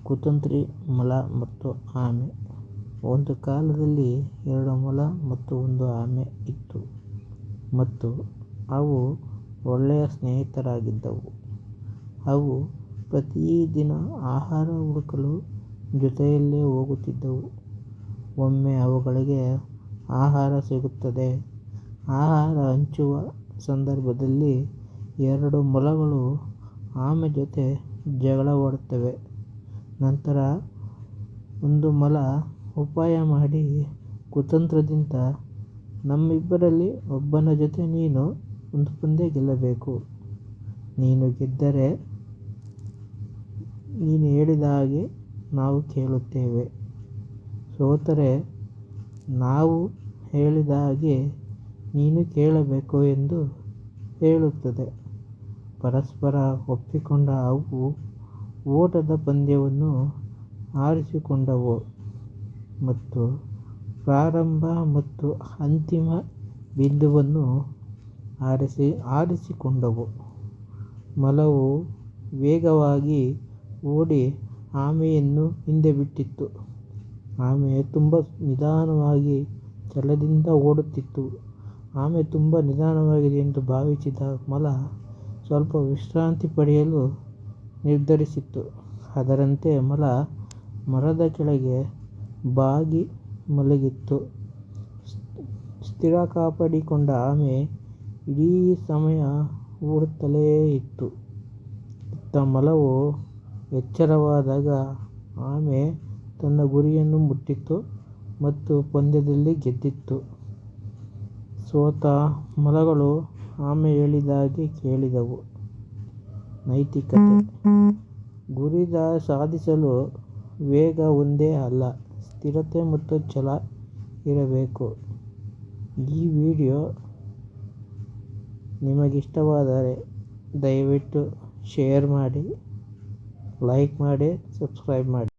ಕುತಂತ್ರಿ ಮೊಲ ಮತ್ತು ಆಮೆ. ಒಂದು ಕಾಲದಲ್ಲಿ 2 ಮೊಲ ಮತ್ತು 1 ಆಮೆ ಇತ್ತು ಮತ್ತು ಅವು ಒಳ್ಳೆಯ ಸ್ನೇಹಿತರಾಗಿದ್ದವು. ಅವು ಪ್ರತಿದಿನ ಆಹಾರ ಹುಡುಕಲು ಜೊತೆಯಲ್ಲೇ ಹೋಗುತ್ತಿದ್ದವು. ಒಮ್ಮೆ ಅವುಗಳಿಗೆ ಆಹಾರ ಸಿಗುತ್ತದೆ. ಆಹಾರ ಹಂಚುವ ಸಂದರ್ಭದಲ್ಲಿ 2 ಮೊಲಗಳು ಆಮೆ ಜೊತೆ ಜಗಳವಾಡುತ್ತವೆ. ನಂತರ ಒಂದು ಮೊಲ ಉಪಾಯ ಮಾಡಿ ಕುತಂತ್ರದಿಂದ, ನಮ್ಮಿಬ್ಬರಲ್ಲಿ ಒಬ್ಬನ ಜೊತೆ ನೀನು ಒಂದು ಪಂದ್ಯ ಗೆಲ್ಲಬೇಕು. ನೀನು ಗೆದ್ದರೆ ನೀನು ಹೇಳಿದ ಹಾಗೆ ನಾವು ಕೇಳುತ್ತೇವೆ. ಸೋತರೆ ನಾವು ಹೇಳಿದ ಹಾಗೆ ನೀನು ಕೇಳಬೇಕು ಎಂದು ಹೇಳುತ್ತದೆ. ಪರಸ್ಪರ ಒಪ್ಪಿಕೊಂಡ ಅವು ಓಟದ ಪಂದ್ಯವನ್ನು ಆರಿಸಿಕೊಂಡವು ಮತ್ತು ಪ್ರಾರಂಭ ಮತ್ತು ಅಂತಿಮ ಬಿಂದುವನ್ನು ಆರಿಸಿಕೊಂಡವು. ಮೊಲವು ವೇಗವಾಗಿ ಓಡಿ ಆಮೆಯನ್ನು ಹಿಂದೆ ಬಿಟ್ಟಿತು. ಆಮೆ ತುಂಬ ನಿಧಾನವಾಗಿ ಛಲದಿಂದ ಓಡುತ್ತಿತ್ತು. ಆಮೆ ತುಂಬ ನಿಧಾನವಾಗಿದೆ ಎಂದು ಭಾವಿಸಿದ ಮೊಲ ಸ್ವಲ್ಪ ವಿಶ್ರಾಂತಿ ಪಡೆಯಲು ನಿರ್ಧರಿಸಿತು. ಅದರಂತೆ ಮೊಲ ಮರದ ಕೆಳಗೆ ಬಾಗಿ ಮಲಗಿತು. ಸ್ಥಿರ ಕಾಪಾಡಿಕೊಂಡ ಆಮೆ ಇಡೀ ಸಮಯ ಓಡುತ್ತಲೇ ಇತ್ತು. ಇತ್ತ ಮೊಲವು ಎಚ್ಚರವಾದಾಗ ಆಮೆ ತನ್ನ ಗುರಿಯನ್ನು ಮುಟ್ಟಿತು ಮತ್ತು ಪಂದ್ಯದಲ್ಲಿ ಗೆದ್ದಿತು. ಸೋತ ಮೊಲಗಳು ಆಮೆ ಹೇಳಿದ ಹಾಗೆ ಕೇಳಿದವು. ನೈತಿಕತೆ: ಗುರಿ ಸಾಧಿಸಲು ವೇಗ ಒಂದೇ ಅಲ್ಲ, ಸ್ಥಿರತೆ ಮತ್ತು ಛಲ ಇರಬೇಕು. ಈ ವಿಡಿಯೋ ನಿಮಗಿಷ್ಟವಾದರೆ ದಯವಿಟ್ಟು ಶೇರ್ ಮಾಡಿ, ಲೈಕ್ ಮಾಡಿ, ಸಬ್ಸ್ಕ್ರೈಬ್ ಮಾಡಿ.